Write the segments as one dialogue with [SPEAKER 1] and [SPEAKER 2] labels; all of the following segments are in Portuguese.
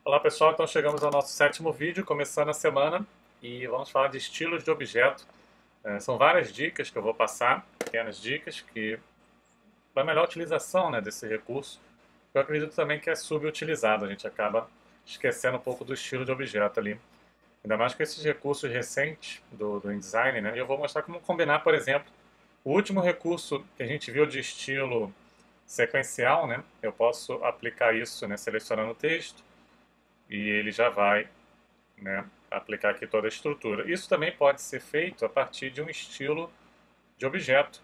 [SPEAKER 1] Olá pessoal, então chegamos ao nosso sétimo vídeo, começando a semana, e vamos falar de estilos de objeto. São várias dicas que eu vou passar, pequenas dicas, que para melhor utilização, né, desse recurso, eu acredito também que é subutilizado, a gente acaba esquecendo um pouco do estilo de objeto ali. Ainda mais com esses recursos recentes do InDesign, né, e eu vou mostrar como combinar, por exemplo, o último recurso que a gente viu de estilo sequencial, né, eu posso aplicar isso, né, selecionando o texto, e ele já vai, né, aplicar aqui toda a estrutura. Isso também pode ser feito a partir de um estilo de objeto,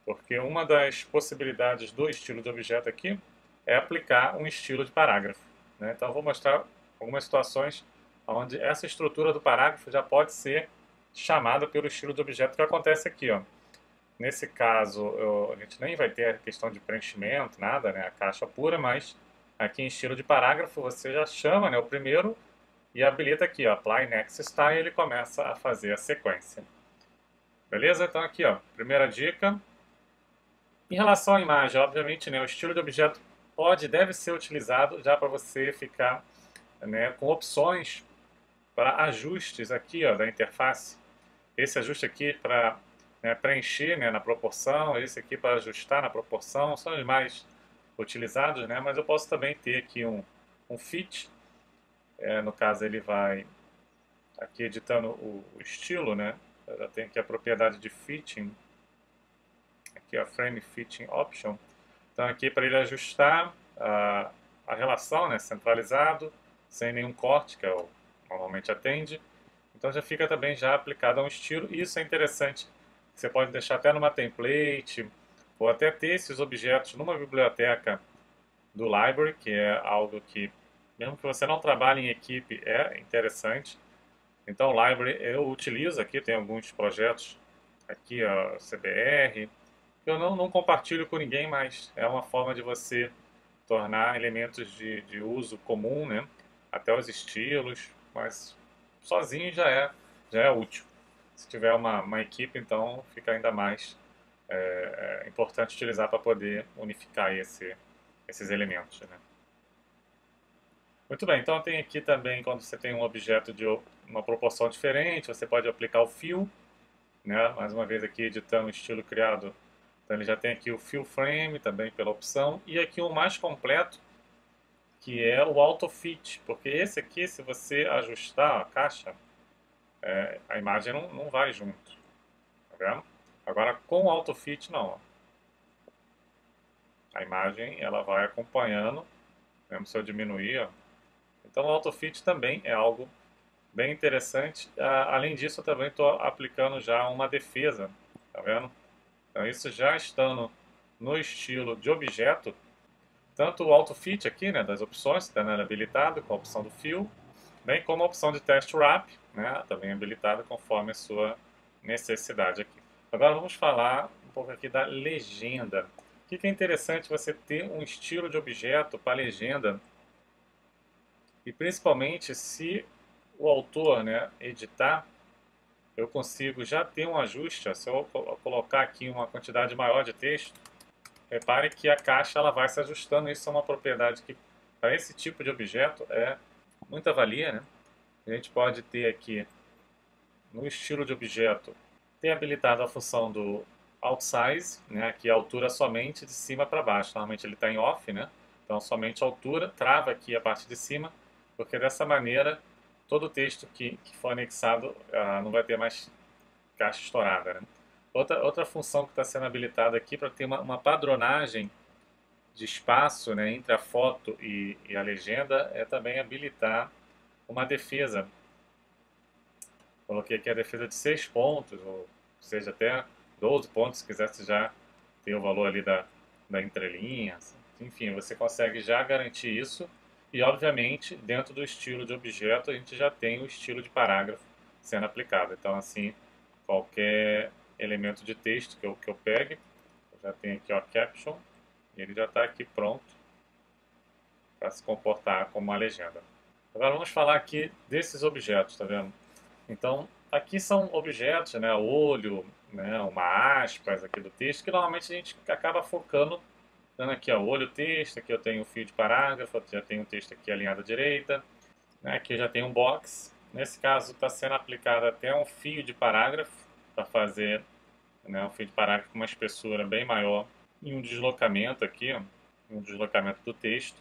[SPEAKER 1] porque uma das possibilidades do estilo de objeto aqui é aplicar um estilo de parágrafo, né? Então eu vou mostrar algumas situações onde essa estrutura do parágrafo já pode ser chamada pelo estilo de objeto que acontece aqui, ó. Nesse caso, a gente nem vai ter a questão de preenchimento, nada, né? A caixa pura, mas aqui em estilo de parágrafo você já chama, né, o primeiro e habilita aqui, ó, Apply Next Style, e ele começa a fazer a sequência. Beleza? Então aqui, ó, primeira dica. Em relação à imagem, obviamente, né, o estilo de objeto pode e deve ser utilizado já para você ficar, né, com opções para ajustes aqui, ó, da interface. Esse ajuste aqui para, né, preencher, né, na proporção, esse aqui para ajustar na proporção, são os mais utilizados, né, mas eu posso também ter aqui um fit, no caso ele vai aqui editando o estilo, né? Eu já tenho aqui a propriedade de fitting, aqui a frame fitting option. Então aqui para ele ajustar a relação, né? Centralizado, sem nenhum corte, que é o normalmente atende. Então já fica também já aplicado a um estilo. E isso é interessante. Você pode deixar até numa template, ou até ter esses objetos numa biblioteca do library, que é algo que, mesmo que você não trabalhe em equipe, é interessante. Então, o Library eu utilizo aqui, tem alguns projetos aqui, a CBR, que eu não compartilho com ninguém, mas é uma forma de você tornar elementos de uso comum, né? Até os estilos, mas sozinho já é útil. Se tiver uma equipe, então fica ainda mais importante utilizar para poder unificar esses elementos, né? Muito bem, então tem aqui também, quando você tem um objeto de uma proporção diferente, você pode aplicar o fill, né? Mais uma vez aqui editando o estilo criado. Então ele já tem aqui o fill frame também pela opção. E aqui o mais completo, que é o auto fit, porque esse aqui, se você ajustar a caixa, a imagem não vai junto, tá vendo? Agora com o auto fit não, ó. A imagem ela vai acompanhando, mesmo se eu diminuir, ó. Então o auto fit também é algo bem interessante. Além disso, eu também estou aplicando já uma defesa, tá vendo? Então isso já estando no estilo de objeto, tanto o auto fit aqui, né, das opções, está habilitado com a opção do fill, bem como a opção de test wrap, né, também habilitada conforme a sua necessidade aqui. Agora vamos falar um pouco aqui da legenda. O que é interessante você ter um estilo de objeto para legenda, e principalmente se o autor, né, editar, eu consigo já ter um ajuste. Ó, se eu colocar aqui uma quantidade maior de texto, repare que a caixa ela vai se ajustando. Isso é uma propriedade que, para esse tipo de objeto, é muita valia, né? A gente pode ter aqui, no estilo de objeto, ter habilitado a função do outsize, né? Aqui a altura somente de cima para baixo. Normalmente ele está em off, né? Então somente a altura, trava aqui a parte de cima, porque dessa maneira todo o texto que for anexado não vai ter mais caixa estourada, né? Outra função que está sendo habilitada aqui para ter uma padronagem de espaço, né, entre a foto e a legenda é também habilitar uma defesa. Coloquei aqui a defesa de 6 pontos, ou seja, até 12 pontos, se quisesse já ter o valor ali da entrelinha. Enfim, você consegue já garantir isso. E, obviamente, dentro do estilo de objeto, a gente já tem o estilo de parágrafo sendo aplicado. Então, assim, qualquer elemento de texto que eu pegue, eu já tenho aqui, ó, caption, e ele já está aqui pronto para se comportar como uma legenda. Agora vamos falar aqui desses objetos, tá vendo? Então, aqui são objetos, né, olho, né, uma aspas aqui do texto, que normalmente a gente acaba focando Dando aqui ó, o olho texto, aqui eu tenho o fio de parágrafo, já tenho o texto aqui alinhado à direita, né? Aqui eu já tenho um box. Nesse caso está sendo aplicado até um fio de parágrafo para fazer, né, um fio de parágrafo com uma espessura bem maior e um deslocamento aqui, ó, um deslocamento do texto.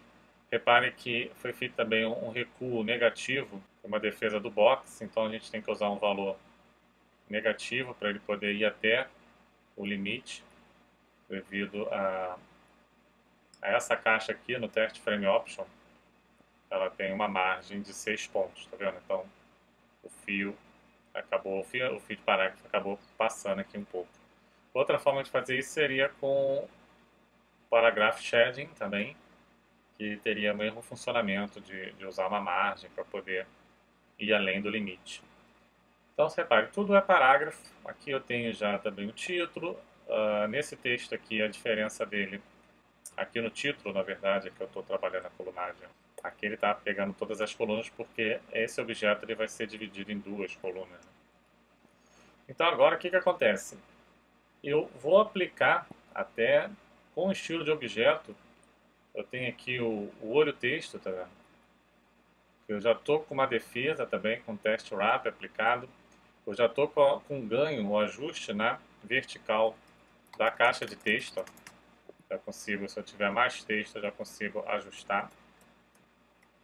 [SPEAKER 1] Repare que foi feito também um recuo negativo, uma defesa do box, então a gente tem que usar um valor negativo para ele poder ir até o limite, devido a essa caixa aqui no Test Frame Option, ela tem uma margem de 6 pontos, tá vendo? Então o fio o fio de parágrafo acabou passando aqui um pouco. Outra forma de fazer isso seria com paragraph shading também, que teria o mesmo funcionamento de usar uma margem para poder ir além do limite. Então, você repare, tudo é parágrafo. Aqui eu tenho já também o título. Nesse texto aqui, a diferença dele, aqui no título, na verdade, é que eu estou trabalhando a colunagem. Aqui ele está pegando todas as colunas porque esse objeto ele vai ser dividido em duas colunas. Então, agora o que acontece? Eu vou aplicar até com o estilo de objeto. Eu tenho aqui o olho texto, tá vendo? Eu já estou com uma defesa também, com test wrap aplicado. Eu já estou com ganho, o ajuste na vertical da caixa de texto. Ó. Já consigo, se eu tiver mais texto, eu já consigo ajustar.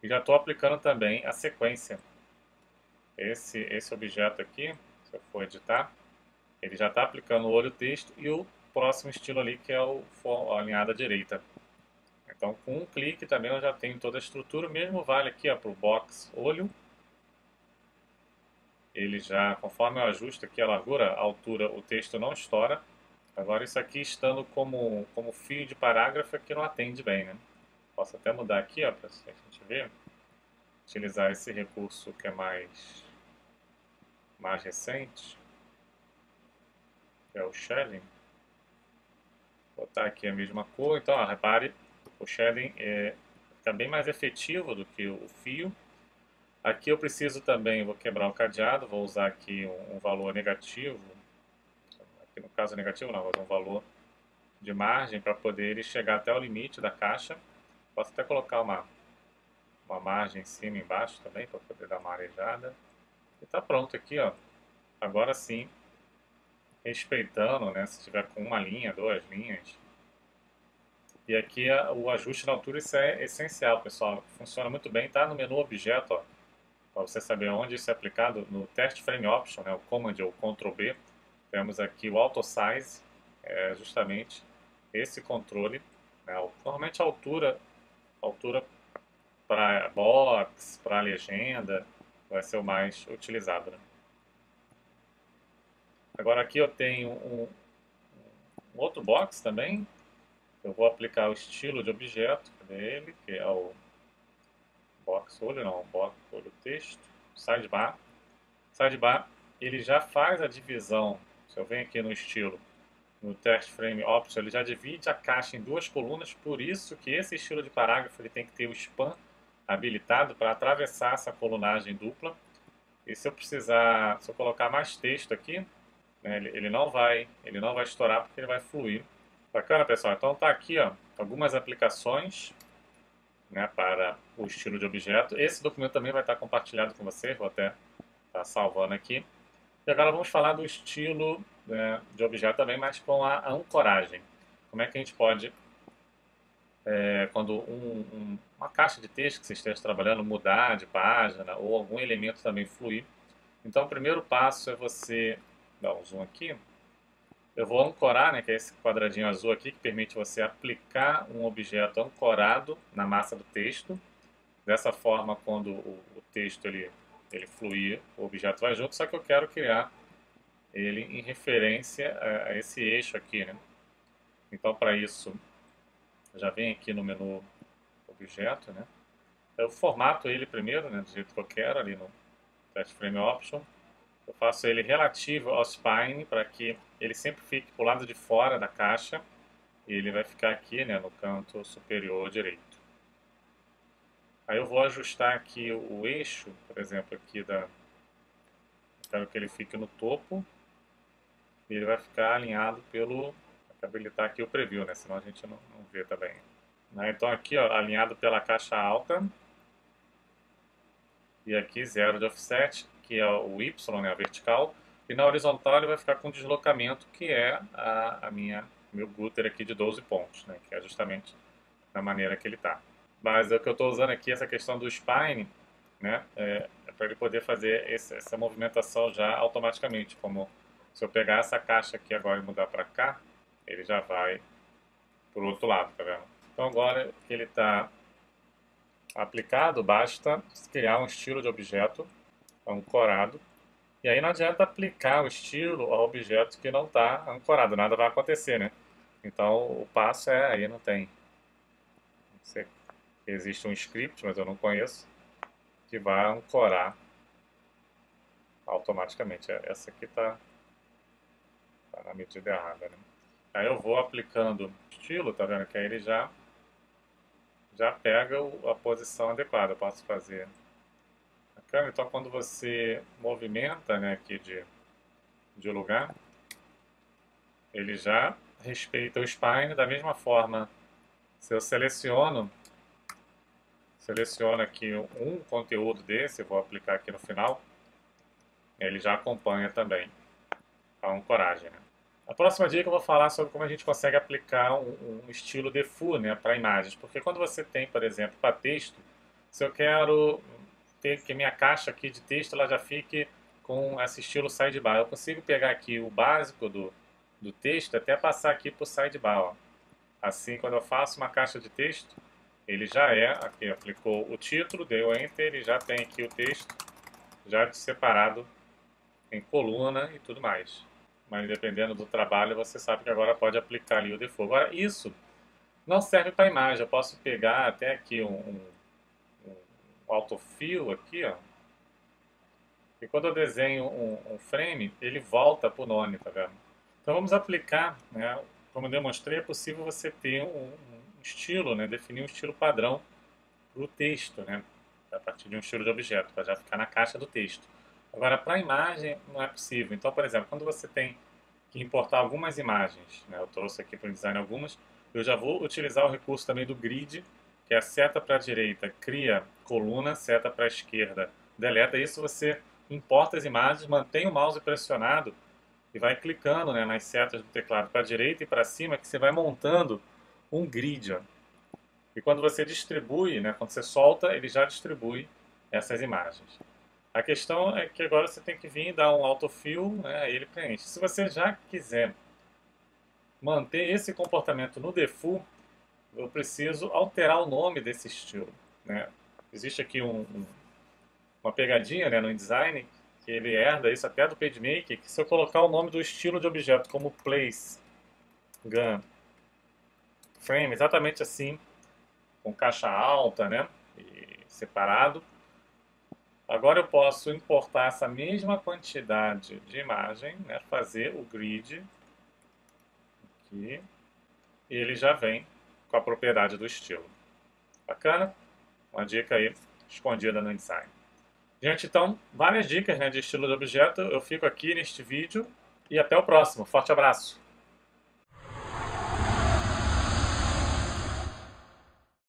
[SPEAKER 1] E já estou aplicando também a sequência. Esse objeto aqui, se eu for editar, ele já está aplicando o olho texto e o próximo estilo ali, que é o alinhado à direita. Então, com um clique também eu já tenho toda a estrutura. O mesmo vale aqui para o box olho. Ele já, conforme eu ajusto aqui a largura, a altura, o texto não estoura. Agora isso aqui estando como fio de parágrafo é que não atende bem, né? Posso até mudar aqui, ó, para a gente ver. Utilizar esse recurso que é mais recente, que é o shading. Botar aqui a mesma cor. Então, ó, repare, o shading fica bem mais efetivo do que o fio. Aqui eu preciso também, vou quebrar o cadeado, vou usar aqui um valor negativo. Aqui no caso negativo não, vou usar um valor de margem para poder ele chegar até o limite da caixa. Posso até colocar uma margem em cima e embaixo também para poder dar uma arejada. E está pronto aqui, ó. Agora sim, respeitando, né? Se tiver com uma linha, duas linhas. E aqui o ajuste na altura, isso é essencial, pessoal. Funciona muito bem, tá no menu objeto, ó. Para você saber onde isso é aplicado, no Test Frame Option, né, o Command ou Ctrl B, temos aqui o Auto Size, justamente esse controle, né, normalmente a altura para box, para legenda, vai ser o mais utilizado. Né? Agora aqui eu tenho um outro box também, eu vou aplicar o estilo de objeto dele, que é o box olho, não, box olho texto, sidebar. Sidebar, ele já faz a divisão, se eu venho aqui no estilo, no Text Frame Option, ele já divide a caixa em duas colunas, por isso que esse estilo de parágrafo ele tem que ter o span habilitado para atravessar essa colunagem dupla. E se eu precisar, se eu colocar mais texto aqui, né, ele não vai estourar porque ele vai fluir. Bacana, pessoal? Então tá aqui, ó, algumas aplicações, né, para o estilo de objeto. Esse documento também vai estar compartilhado com vocês, vou até estar salvando aqui. E agora vamos falar do estilo, né, de objeto também, mas com a ancoragem. Como é que a gente pode, quando uma caixa de texto que você esteja trabalhando mudar de página ou algum elemento também fluir. Então o primeiro passo é você dar um zoom aqui. Eu vou ancorar, né, que é esse quadradinho azul aqui que permite você aplicar um objeto ancorado na massa do texto. Dessa forma, quando o texto ele fluir, o objeto vai junto, só que eu quero criar ele em referência a esse eixo aqui, né? Então, para isso, já vem aqui no menu objeto, né? Eu formato ele primeiro, né, do jeito que eu quero, ali no Test Frame Option. Eu faço ele relativo ao spine para que ele sempre fique para o lado de fora da caixa e ele vai ficar aqui, né, no canto superior direito. Aí eu vou ajustar aqui o eixo, por exemplo, aqui quero que ele fique no topo e ele vai ficar alinhado habilitar aqui o preview, né? Senão a gente não vê também. Né? Então aqui, ó, alinhado pela caixa alta. E aqui 0 de offset, que é o Y, né, a vertical. E na horizontal ele vai ficar com deslocamento, que é meu gutter aqui de 12 pontos, né, que é justamente da maneira que ele está. Mas o que eu estou usando aqui, essa questão do spine, né, é para ele poder fazer essa movimentação já automaticamente. Como se eu pegar essa caixa aqui agora e mudar para cá, ele já vai para o outro lado, tá vendo? Então agora que ele está aplicado, basta criar um estilo de objeto ancorado. E aí não adianta aplicar o estilo ao objeto que não está ancorado, nada vai acontecer, né? Então o passo é, aí não tem. Existe um script, mas eu não conheço, que vai ancorar automaticamente. Essa aqui está na medida errada, né? Aí eu vou aplicando estilo, tá vendo? Que aí ele já pega a posição adequada. Eu posso fazer a câmera. Então quando você movimenta, né, aqui de lugar, ele já respeita o spine da mesma forma. Se eu seleciono aqui um conteúdo desse, eu vou aplicar aqui no final, ele já acompanha também a ancoragem, né? A próxima dica eu vou falar sobre como a gente consegue aplicar um estilo default, né, para imagens, porque quando você tem, por exemplo, para texto, se eu quero ter que minha caixa aqui de texto ela já fique com esse estilo sidebar, eu consigo pegar aqui o básico do texto até passar aqui para o sidebar, ó. Assim, quando eu faço uma caixa de texto, ele já aqui aplicou o título, deu Enter, ele já tem aqui o texto já separado em coluna e tudo mais. Mas dependendo do trabalho, você sabe que agora pode aplicar ali o default. Agora, isso não serve para imagem. Eu posso pegar até aqui um autofill aqui, ó. E quando eu desenho um frame, ele volta para o nome, tá vendo? Então vamos aplicar, né? Como eu demonstrei, é possível você ter um estilo, né? Definir um estilo padrão para o texto, né? A partir de um estilo de objeto, para já ficar na caixa do texto. Agora, para a imagem, não é possível. Então, por exemplo, quando você tem que importar algumas imagens, né? Eu trouxe aqui para o design algumas, eu já vou utilizar o recurso também do grid, que é a seta para a direita, cria coluna, seta para a esquerda, deleta. Isso você importa as imagens, mantém o mouse pressionado e vai clicando, né, nas setas do teclado para a direita e para cima, que você vai montando um grid, ó. E quando você distribui, né, quando você solta, ele já distribui essas imagens. A questão é que agora você tem que vir e dar um autofill, né, aí ele preenche. Se você já quiser manter esse comportamento no default, eu preciso alterar o nome desse estilo, né? Existe aqui uma pegadinha, né, no InDesign, que ele herda isso até do PageMaker, que se eu colocar o nome do estilo de objeto como Place, Gun, Frame, exatamente assim, com caixa alta, né, e separado, agora eu posso importar essa mesma quantidade de imagem, né, fazer o grid aqui, e ele já vem com a propriedade do estilo. Bacana? Uma dica aí escondida no InDesign. Gente, então, várias dicas, né, de estilo de objeto. Eu fico aqui neste vídeo e até o próximo. Forte abraço!